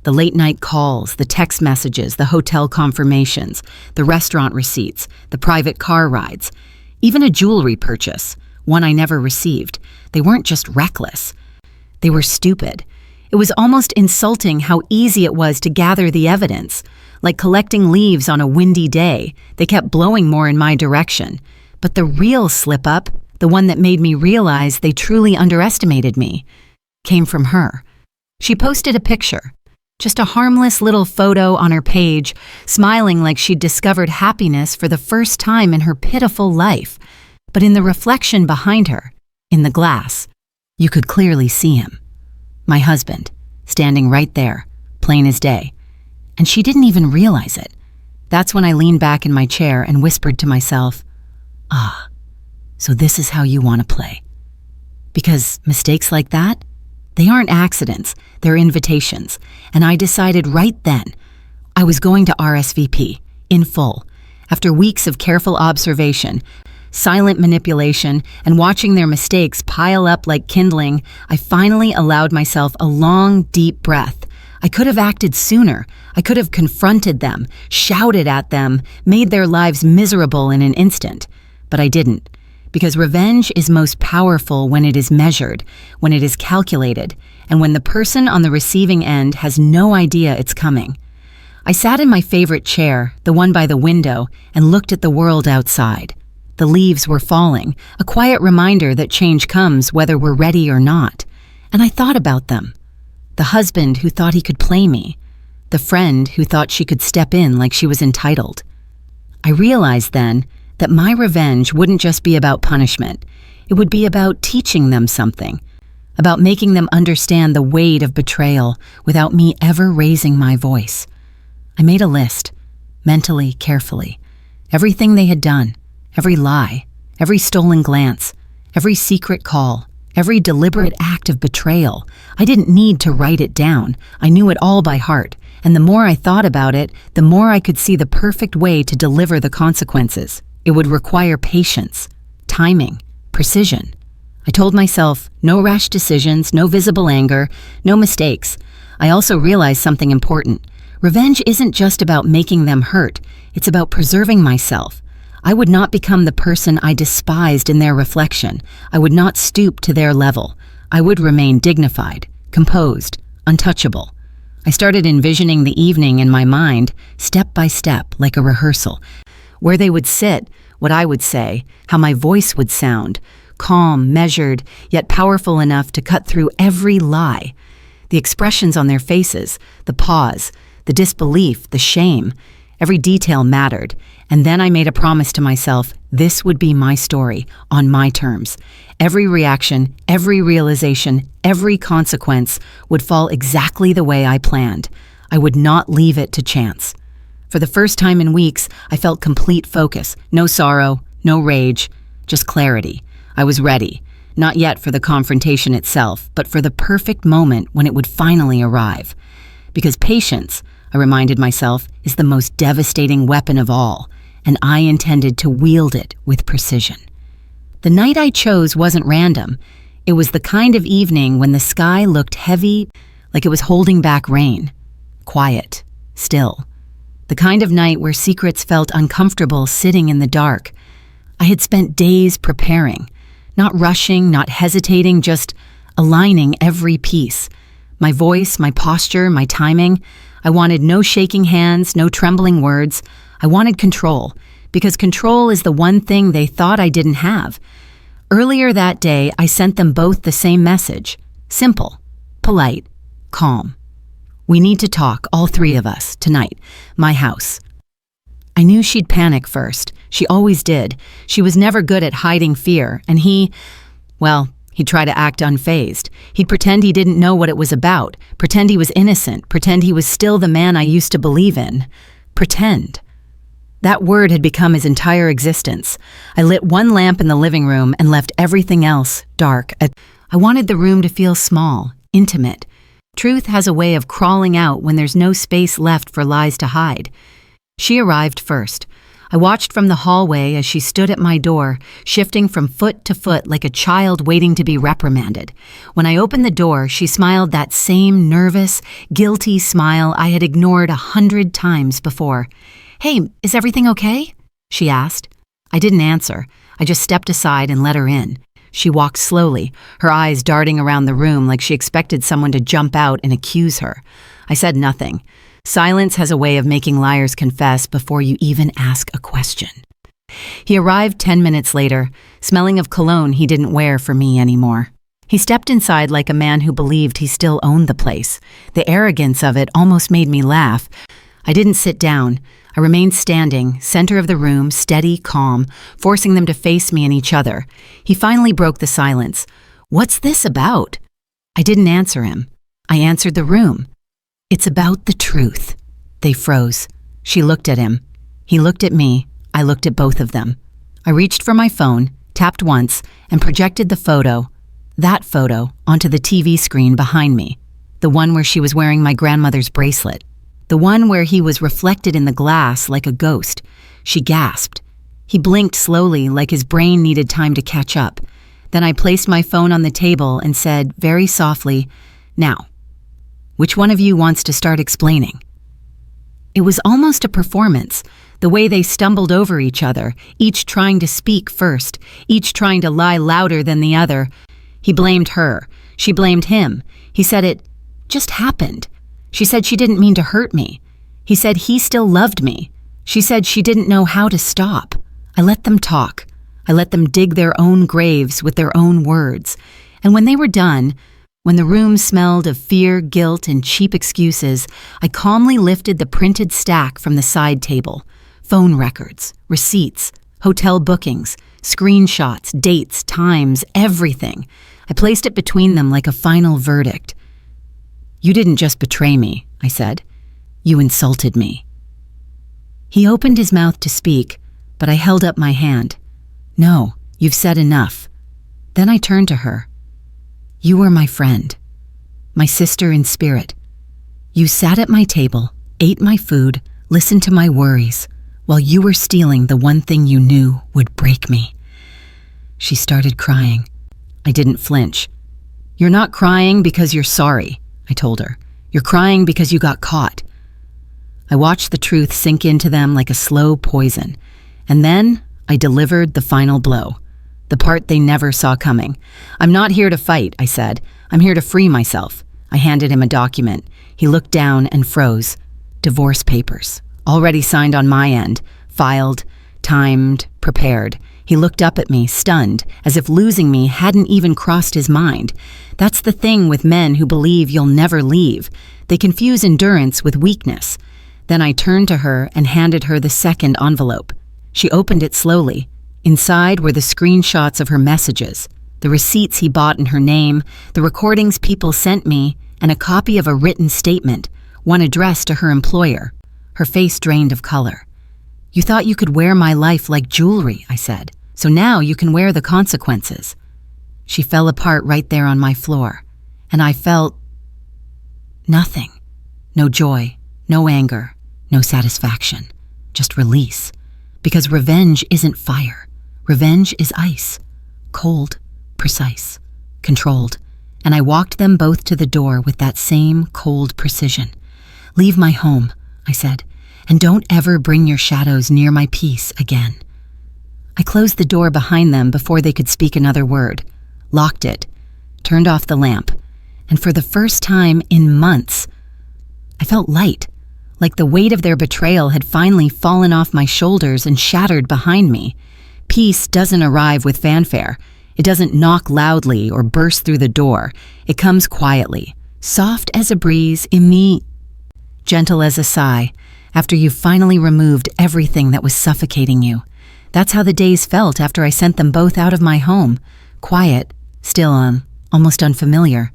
The late-night calls, the text messages, the hotel confirmations, the restaurant receipts, the private car rides, even a jewelry purchase, one I never received. They weren't just reckless. They were stupid. It was almost insulting how easy it was to gather the evidence. Like collecting leaves on a windy day, they kept blowing more in my direction. But the real slip-up, the one that made me realize they truly underestimated me, came from her. She posted a picture, just a harmless little photo on her page, smiling like she'd discovered happiness for the first time in her pitiful life. But in the reflection behind her, in the glass, you could clearly see him. My husband, standing right there, plain as day. And she didn't even realize it. That's when I leaned back in my chair and whispered to myself, "Ah, so this is how you want to play." Because mistakes like that, they aren't accidents, they're invitations. And I decided right then I was going to RSVP, in full. After weeks of careful observation, silent manipulation, and watching their mistakes pile up like kindling, I finally allowed myself a long, deep breath. I could have acted sooner. I could have confronted them, shouted at them, made their lives miserable in an instant. But I didn't. Because revenge is most powerful when it is measured, when it is calculated, and when the person on the receiving end has no idea it's coming. I sat in my favorite chair, the one by the window, and looked at the world outside. The leaves were falling, a quiet reminder that change comes whether we're ready or not. And I thought about them. The husband who thought he could play me. The friend who thought she could step in like she was entitled. I realized then that my revenge wouldn't just be about punishment. It would be about teaching them something, about making them understand the weight of betrayal without me ever raising my voice. I made a list, mentally, carefully. Everything they had done, every lie, every stolen glance, every secret call, every deliberate act of betrayal. I didn't need to write it down. I knew it all by heart, And the more I thought about it, the more I could see the perfect way to deliver the consequences. It would require patience, timing, precision. I told myself, no rash decisions, no visible anger, no mistakes. I also realized something important. Revenge isn't just about making them hurt. It's about preserving myself. I would not become the person I despised in their reflection. I would not stoop to their level. I would remain dignified, composed, untouchable. I started envisioning the evening in my mind, step by step, like a rehearsal. Where they would sit, what I would say, how my voice would sound, calm, measured, yet powerful enough to cut through every lie. The expressions on their faces, the pause, the disbelief, the shame, every detail mattered. And then I made a promise to myself, this would be my story, on my terms. Every reaction, every realization, every consequence would fall exactly the way I planned. I would not leave it to chance. For the first time in weeks, I felt complete focus. No sorrow, no rage, just clarity. I was ready, not yet for the confrontation itself, but for the perfect moment when it would finally arrive. Because patience, I reminded myself, is the most devastating weapon of all, and I intended to wield it with precision. The night I chose wasn't random. It was the kind of evening when the sky looked heavy, like it was holding back rain. Quiet, still. The kind of night where secrets felt uncomfortable sitting in the dark. I had spent days preparing, not rushing, not hesitating, just aligning every piece. My voice, my posture, my timing. I wanted no shaking hands, no trembling words. I wanted control, because control is the one thing they thought I didn't have. Earlier that day, I sent them both the same message. Simple, polite, calm. We need to talk, all three of us, tonight. My house. I knew she'd panic first. She always did. She was never good at hiding fear, and he'd try to act unfazed. He'd pretend he didn't know what it was about, pretend he was innocent, pretend he was still the man I used to believe in. Pretend. That word had become his entire existence. I lit one lamp in the living room and left everything else dark. I wanted the room to feel small, intimate. Truth has a way of crawling out when there's no space left for lies to hide. She arrived first. I watched from the hallway as she stood at my door, shifting from foot to foot like a child waiting to be reprimanded. When I opened the door, she smiled that same nervous, guilty smile I had ignored 100 times before. "Hey, is everything okay?" she asked. I didn't answer. I just stepped aside and let her in. She walked slowly, her eyes darting around the room like she expected someone to jump out and accuse her. I said nothing. Silence has a way of making liars confess before you even ask a question. He arrived 10 minutes later, smelling of cologne he didn't wear for me anymore. He stepped inside like a man who believed he still owned the place. The arrogance of it almost made me laugh. I didn't sit down. I remained standing, center of the room, steady, calm, forcing them to face me and each other. He finally broke the silence. "What's this about?" I didn't answer him. I answered the room. "It's about the truth." They froze. She looked at him. He looked at me. I looked at both of them. I reached for my phone, tapped once, and projected that photo, onto the TV screen behind me. The one where she was wearing my grandmother's bracelet. The one where he was reflected in the glass like a ghost. She gasped. He blinked slowly, like his brain needed time to catch up. Then I placed my phone on the table and said, very softly, "Now, which one of you wants to start explaining?" It was almost a performance, the way they stumbled over each other, each trying to speak first, each trying to lie louder than the other. He blamed her. She blamed him. He said it just happened. She said she didn't mean to hurt me. He said he still loved me. She said she didn't know how to stop. I let them talk. I let them dig their own graves with their own words. And when they were done, when the room smelled of fear, guilt, and cheap excuses, I calmly lifted the printed stack from the side table. Phone records, receipts, hotel bookings, screenshots, dates, times, everything. I placed it between them like a final verdict. "You didn't just betray me," I said. "You insulted me." He opened his mouth to speak, but I held up my hand. "No, you've said enough." Then I turned to her. "You were my friend, my sister in spirit. You sat at my table, ate my food, listened to my worries, while you were stealing the one thing you knew would break me. She started crying. I didn't flinch. You're not crying because you're sorry, I told her. You're crying because you got caught. I watched the truth sink into them like a slow poison, and then I delivered the final blow, the part they never saw coming. I'm not here to fight, I said. I'm here to free myself. I handed him a document. He looked down and froze. Divorce papers, already signed on my end, filed, timed, prepared. He looked up at me, stunned, as if losing me hadn't even crossed his mind. That's the thing with men who believe you'll never leave. They confuse endurance with weakness. Then I turned to her and handed her the second envelope. She opened it slowly. Inside were the screenshots of her messages, the receipts he bought in her name, the recordings people sent me, and a copy of a written statement, one addressed to her employer. Her face drained of color. You thought you could wear my life like jewelry, I said. So now you can wear the consequences. She fell apart right there on my floor, and I felt nothing. No joy, no anger, no satisfaction, just release. Because revenge isn't fire. Revenge is ice, cold, precise, controlled. And I walked them both to the door with that same cold precision. Leave my home, I said, and don't ever bring your shadows near my peace again. I closed the door behind them before they could speak another word, locked it, turned off the lamp, and for the first time in months, I felt light, like the weight of their betrayal had finally fallen off my shoulders and shattered behind me. Peace doesn't arrive with fanfare. It doesn't knock loudly or burst through the door. It comes quietly, soft as a breeze, gentle as a sigh, after you've finally removed everything that was suffocating you. That's how the days felt after I sent them both out of my home. Quiet, still, almost unfamiliar.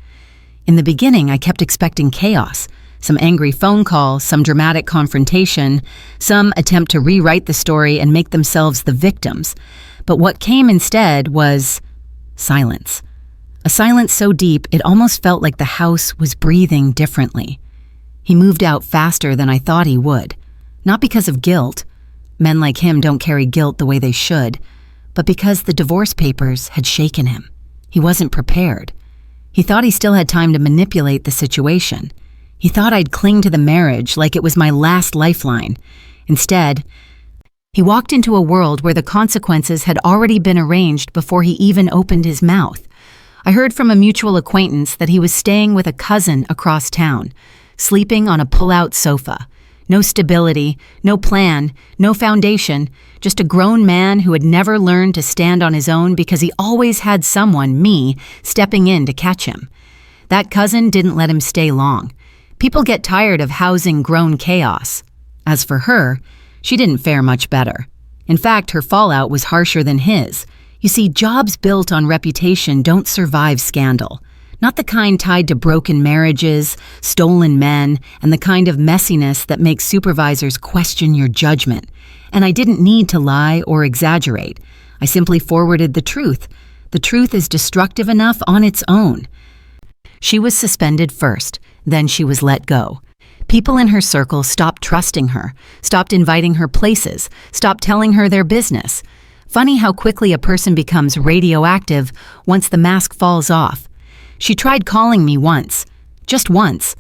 In the beginning, I kept expecting chaos. Some angry phone call, some dramatic confrontation, some attempt to rewrite the story and make themselves the victims. But what came instead was silence. A silence so deep it almost felt like the house was breathing differently. He moved out faster than I thought he would. Not because of guilt. Men like him don't carry guilt the way they should, but because the divorce papers had shaken him. He wasn't prepared. He thought he still had time to manipulate the situation. He thought I'd cling to the marriage like it was my last lifeline. Instead, he walked into a world where the consequences had already been arranged before he even opened his mouth. I heard from a mutual acquaintance that he was staying with a cousin across town, sleeping on a pull-out sofa. No stability, no plan, no foundation, just a grown man who had never learned to stand on his own because he always had someone, me, stepping in to catch him. That cousin didn't let him stay long. People get tired of housing grown chaos. As for her, she didn't fare much better. In fact, her fallout was harsher than his. You see, jobs built on reputation don't survive scandal. Not the kind tied to broken marriages, stolen men, and the kind of messiness that makes supervisors question your judgment. And I didn't need to lie or exaggerate. I simply forwarded the truth. The truth is destructive enough on its own. She was suspended first, then she was let go. People in her circle stopped trusting her, stopped inviting her places, stopped telling her their business. Funny how quickly a person becomes radioactive once the mask falls off. She tried calling me once, just once.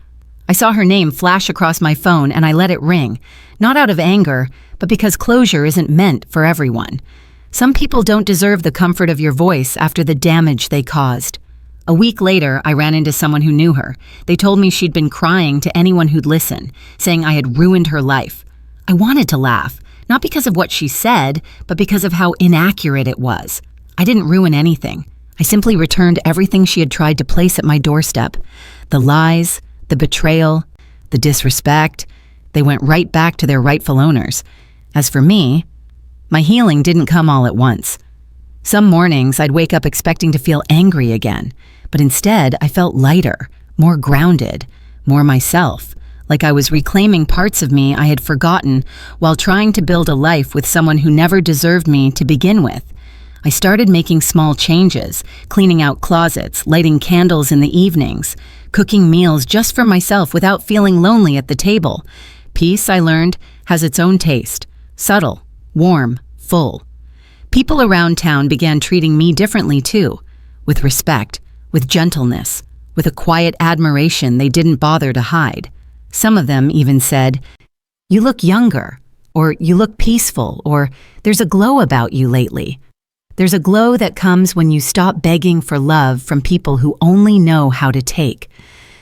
I saw her name flash across my phone and I let it ring, not out of anger, but because closure isn't meant for everyone. Some people don't deserve the comfort of your voice after the damage they caused. A week later, I ran into someone who knew her. They told me she'd been crying to anyone who'd listen, saying I had ruined her life. I wanted to laugh, not because of what she said, but because of how inaccurate it was. I didn't ruin anything. I simply returned everything she had tried to place at my doorstep. The lies, the betrayal, the disrespect, they went right back to their rightful owners. As for me, my healing didn't come all at once. Some mornings I'd wake up expecting to feel angry again, but instead I felt lighter, more grounded, more myself, like I was reclaiming parts of me I had forgotten while trying to build a life with someone who never deserved me to begin with. I started making small changes, cleaning out closets, lighting candles in the evenings, cooking meals just for myself without feeling lonely at the table. Peace, I learned, has its own taste. Subtle, warm, full. People around town began treating me differently too, with respect, with gentleness, with a quiet admiration they didn't bother to hide. Some of them even said, "You look younger," or "You look peaceful," or "There's a glow about you lately." There's a glow that comes when you stop begging for love from people who only know how to take.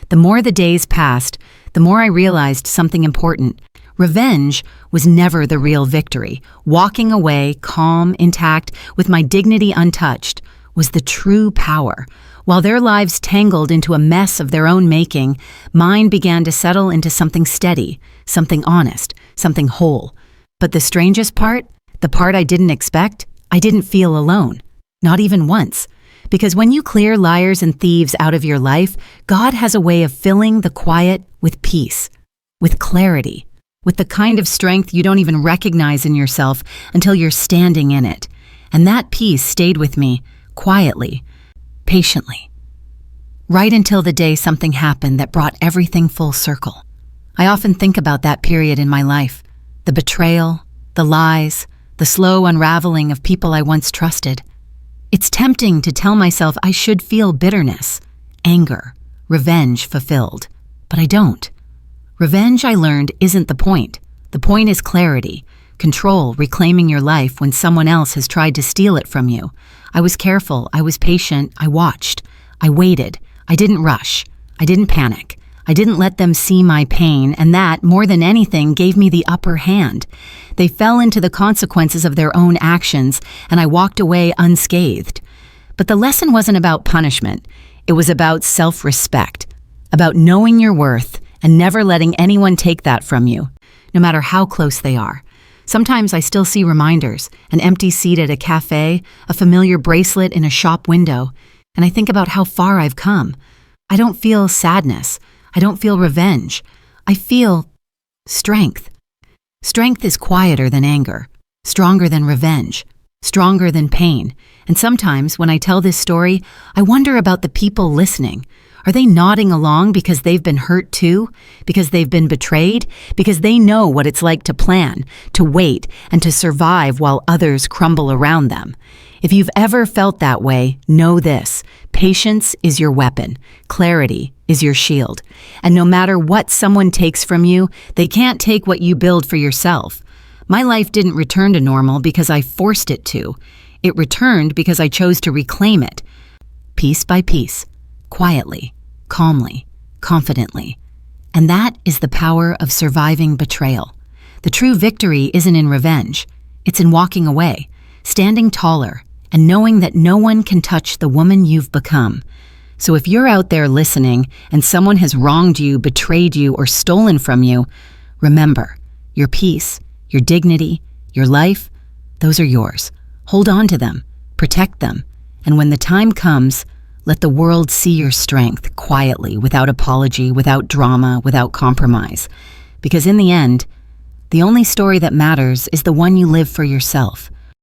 The more the days passed, the more I realized something important. Revenge was never the real victory. Walking away, calm, intact, with my dignity untouched, was the true power. While their lives tangled into a mess of their own making, mine began to settle into something steady, something honest, something whole. But the strangest part, the part I didn't expect, I didn't feel alone. Not even once. Because when you clear liars and thieves out of your life, God has a way of filling the quiet with peace, with clarity, with the kind of strength you don't even recognize in yourself until you're standing in it. And that peace stayed with me, quietly, patiently. Right until the day something happened that brought everything full circle. I often think about that period in my life. The betrayal, the lies, the slow unraveling of people I once trusted. It's tempting to tell myself I should feel bitterness, anger, revenge fulfilled. But I don't. Revenge, I learned, isn't the point. The point is clarity, control, reclaiming your life when someone else has tried to steal it from you. I was careful, I was patient, I watched, I waited, I didn't rush, I didn't panic. I didn't let them see my pain, and that, more than anything, gave me the upper hand. They fell into the consequences of their own actions, and I walked away unscathed. But the lesson wasn't about punishment. It was about self-respect, about knowing your worth and never letting anyone take that from you, no matter how close they are. Sometimes I still see reminders, an empty seat at a cafe, a familiar bracelet in a shop window, and I think about how far I've come. I don't feel sadness. I don't feel revenge. I feel strength. Strength is quieter than anger, stronger than revenge, stronger than pain. And sometimes when I tell this story, I wonder about the people listening. Are they nodding along because they've been hurt too? Because they've been betrayed? Because they know what it's like to plan, to wait, and to survive while others crumble around them? If you've ever felt that way, know this: patience is your weapon, clarity is your shield. And no matter what someone takes from you, they can't take what you build for yourself. My life didn't return to normal because I forced it to. It returned because I chose to reclaim it, piece by piece, quietly, calmly, confidently. And that is the power of surviving betrayal. The true victory isn't in revenge. It's in walking away, standing taller, and knowing that no one can touch the woman you've become. So if you're out there listening and someone has wronged you, betrayed you, or stolen from you, remember, your peace, your dignity, your life, those are yours. Hold on to them, protect them, and when the time comes, let the world see your strength quietly, without apology, without drama, without compromise. Because in the end, the only story that matters is the one you live for yourself.